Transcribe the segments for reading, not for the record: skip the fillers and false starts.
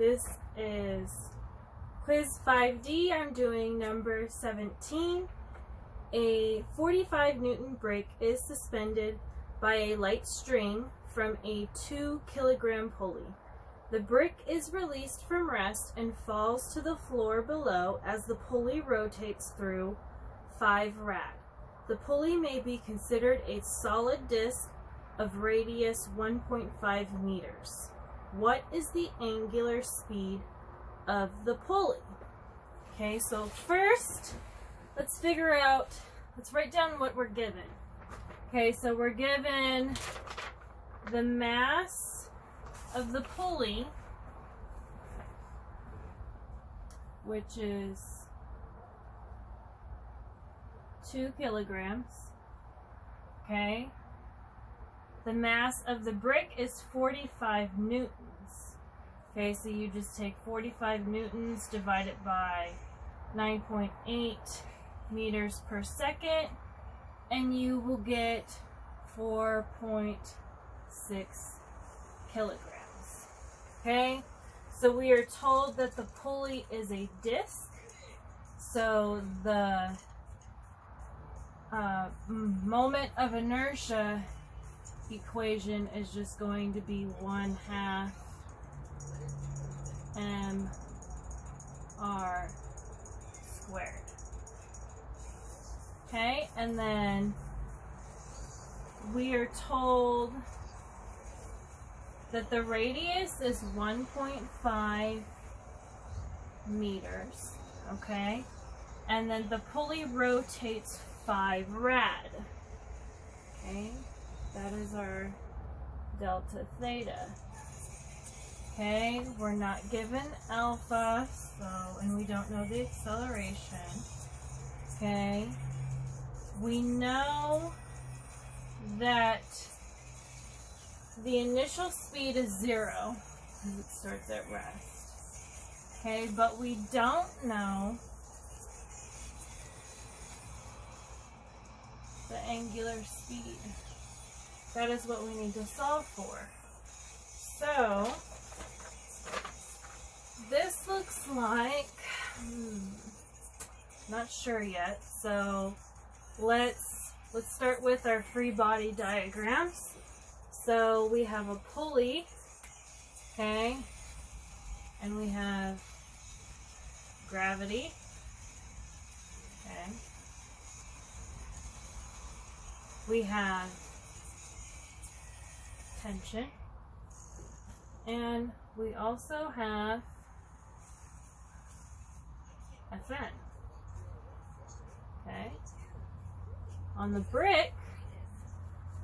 This is quiz 5D. I'm doing number 17. A 45 Newton brake is suspended by a light string from a 2 kilogram pulley. The brick is released from rest and falls to the floor below as the pulley rotates through 5 rad. The pulley may be considered a solid disc of radius 1.5 meters. What is the angular speed of the pulley? Okay, so first, let's write down what we're given. Okay, so we're given the mass of the pulley, which is 2 kilograms. Okay. The mass of the brick is 45 newtons. Okay, so you just take 45 newtons, divide it by 9.8 meters per second, and you will get 4.6 kilograms. Okay, so we are told that the pulley is a disc, so the moment of inertia equation is just going to be 1/2 mr squared. Okay, and then we are told that the radius is 1.5 meters. Okay, and then the pulley rotates 5 rad. Okay, that is our delta theta. Okay, we're not given alpha, and we don't know the acceleration. Okay, we know that the initial speed is 0 because it starts at rest. Okay, but we don't know the angular speed. That is what we need to solve for. So, this looks like, not sure yet, so let's start with our free body diagrams. So we have a pulley, okay, and we have gravity, okay. We have tension, and we also have Fn. Okay. On the brick,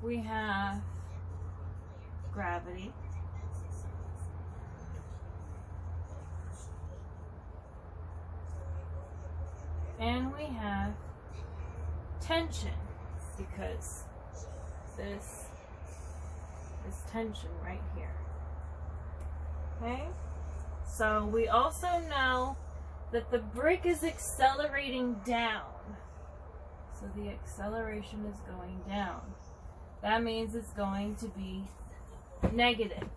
we have gravity, and we have tension, because this is tension right here. Okay, so we also know that the brick is accelerating down. So the acceleration is going down. That means it's going to be negative.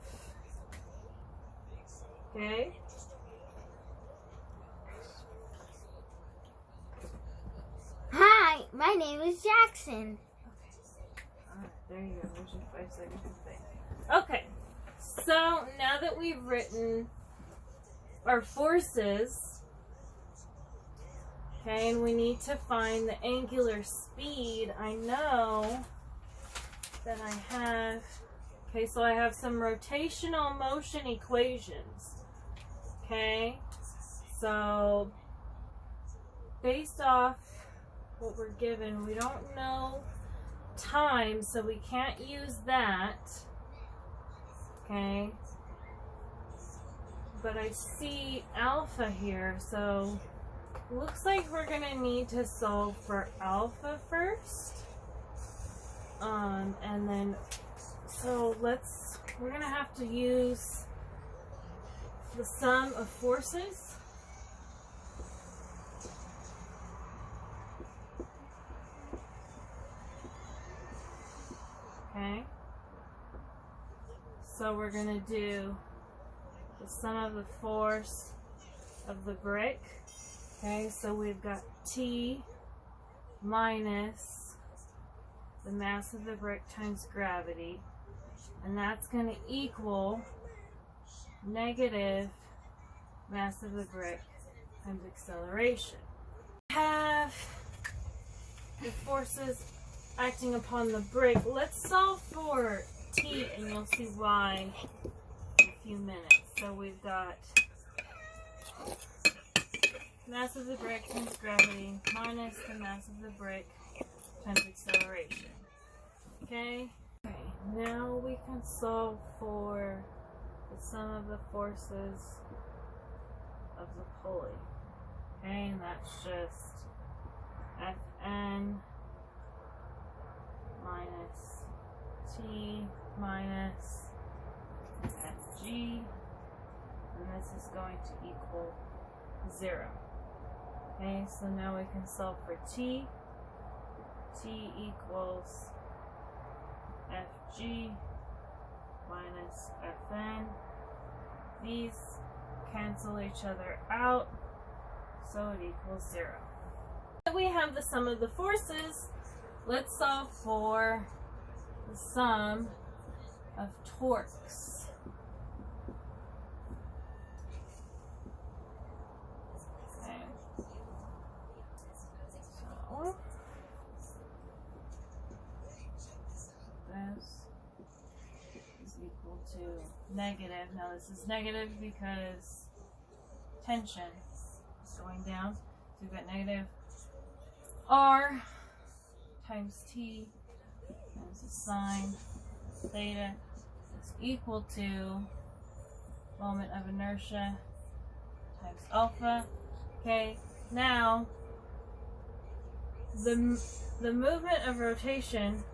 Okay? Hi, my name is Jackson. Alright, there you go. There's your 5 seconds of thing. Okay, so now that we've written our forces, okay, and we need to find the angular speed, I know that I have, okay, so I have some rotational motion equations. Okay, so based off what we're given, we don't know time, so we can't use that. Okay, but I see alpha here, so looks like we're gonna need to solve for alpha first. And then, so we're gonna have to use the sum of forces. Okay. So we're gonna do the sum of the force of the brick. Okay, so we've got T minus the mass of the brick times gravity, and that's going to equal negative mass of the brick times acceleration. We have the forces acting upon the brick. Let's solve for T, and you'll see why in a few minutes. So we've got mass of the brick times gravity minus the mass of the brick times acceleration. Okay? Okay, now we can solve for the sum of the forces of the pulley. Okay, and that's just Fn minus T minus Fg, and this is going to equal 0. Okay, so now we can solve for T. T equals Fg minus Fn. These cancel each other out, so it equals 0. We have the sum of the forces. Let's solve for the sum of torques. Okay. So this is equal to negative. Now this is negative because tension is going down. So we've got negative R times T times the sine theta is equal to moment of inertia times alpha. Okay, now the movement of rotation,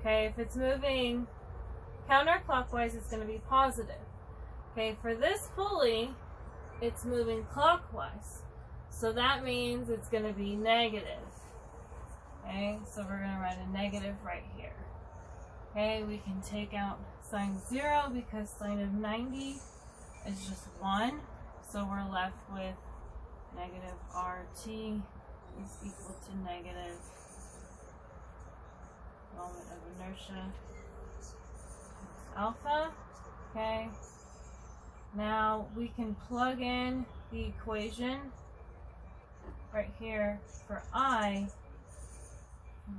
okay, if it's moving counterclockwise, it's going to be positive. Okay, for this pulley, it's moving clockwise, so that means it's going to be negative. Okay, so we're going to write a negative right here. Okay, we can take out sine 0 because sine of 90 is just 1, so we're left with negative RT is equal to negative moment of inertia times alpha. Okay, now we can plug in the equation right here for I.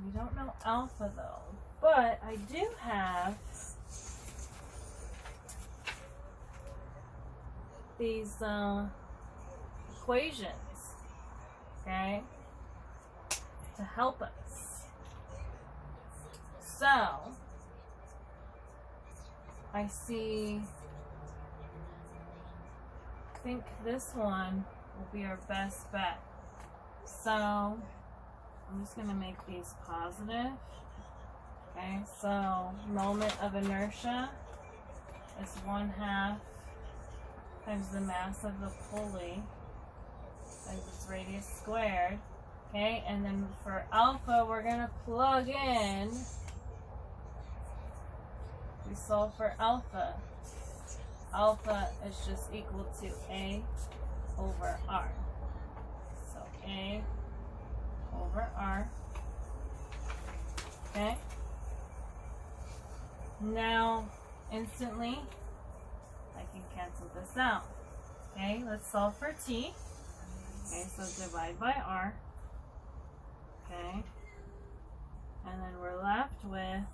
We don't know alpha though, but I do have these equations, okay, to help us. So I think this one will be our best bet. So I'm just going to make these positive. Okay, so moment of inertia is 1/2 times the mass of the pulley times its radius squared. Okay, and then for alpha, we're going to plug in. We solve for alpha. Alpha is just equal to A over R. So A over R. Okay. Now, instantly, I can cancel this out. Okay, let's solve for T. Okay, so divide by R. Okay. And then we're left with,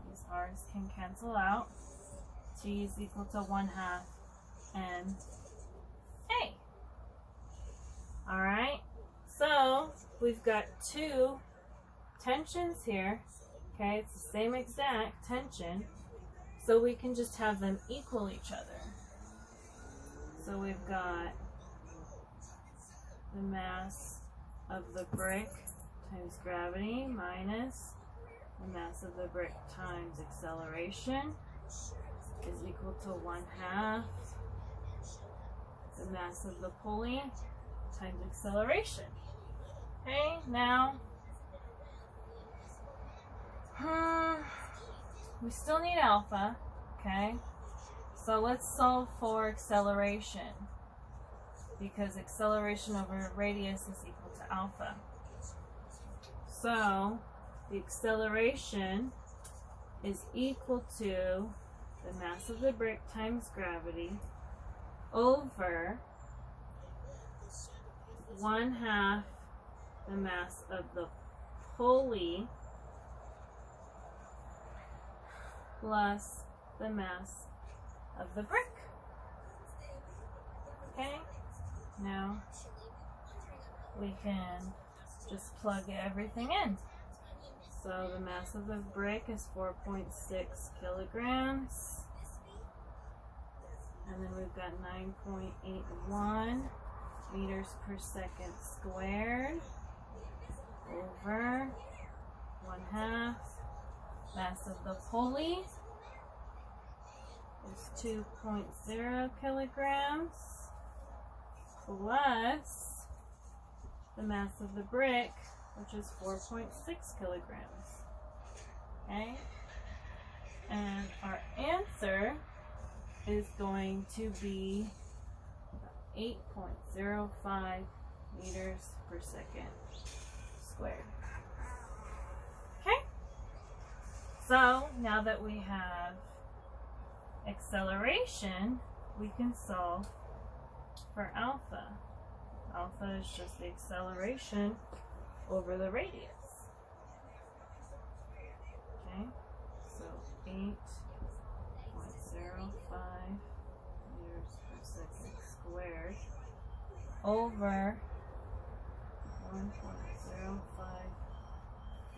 these R's can cancel out. T is equal to 1/2 N A. Alright, so we've got two tensions here. Okay, it's the same exact tension, so we can just have them equal each other. So we've got the mass of the brick times gravity minus the mass of the brick times acceleration is equal to 1/2 the mass of the pulley times acceleration. Okay, now we still need alpha. Okay, So let's solve for acceleration, because acceleration over radius is equal to alpha. So the acceleration is equal to the mass of the brick times gravity over 1/2 the mass of the pulley plus the mass of the brick. Okay, now we can just plug everything in. So the mass of the brick is 4.6 kilograms. And then we've got 9.81 meters per second squared over 1/2 mass of the pulley is 2.0 kilograms plus the mass of the brick, which is 4.6 kilograms. Okay? And our answer is going to be 8.05 meters per second squared. Okay? So now that we have acceleration, we can solve for alpha. Alpha is just the acceleration over the radius. Okay, so 8.05 meters per second squared over 1.05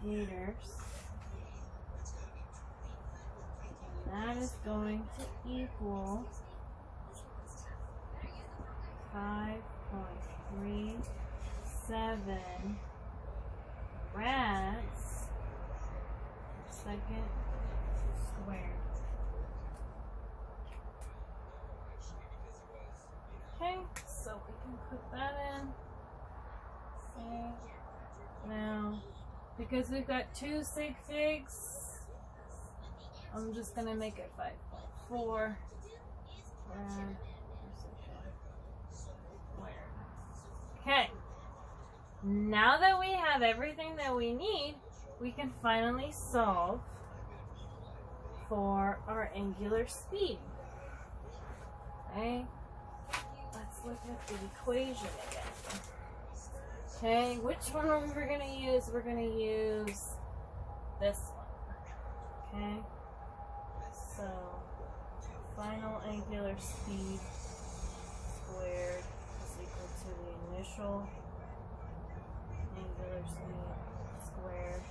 meters. And that is going to equal 5.37 rads per second squared. Okay, so we can put that in. Okay. Now, because we've got two sig figs, I'm just going to make it 5.4 rad per second squared. Okay. Now that we have everything that we need, we can finally solve for our angular speed. Okay, let's look at the equation again. Okay, which one are we going to use? We're going to use this one. Okay, so final angular speed squared is equal to the initial angular speed squared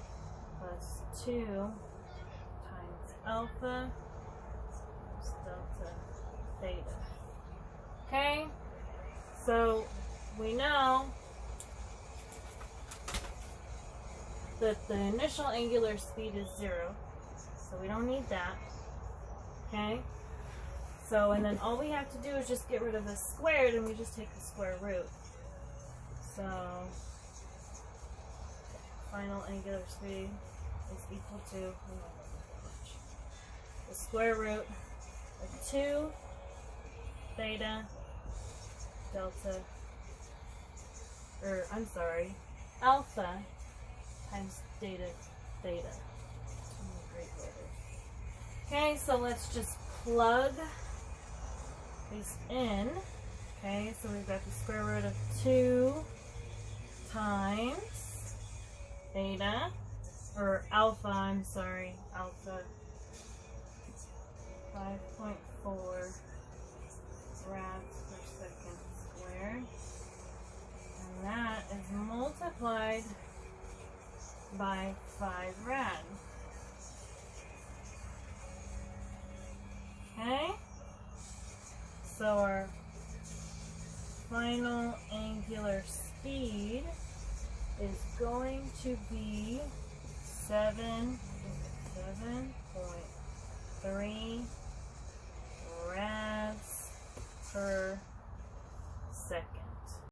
plus 2 times alpha plus delta theta. Okay, so we know that the initial angular speed is 0, so we don't need that. Okay, so and then all we have to do is just get rid of the squared, and we just take the square root. So final angular speed is equal to the square root of 2 theta delta, alpha times theta. Okay, so let's just plug these in. Okay, so we've got the square root of 2 times theta, or alpha, alpha 5.4 rads per second squared, and that is multiplied by 5 rad. Okay, so our final angular speed is going to be 7.3 rads per second.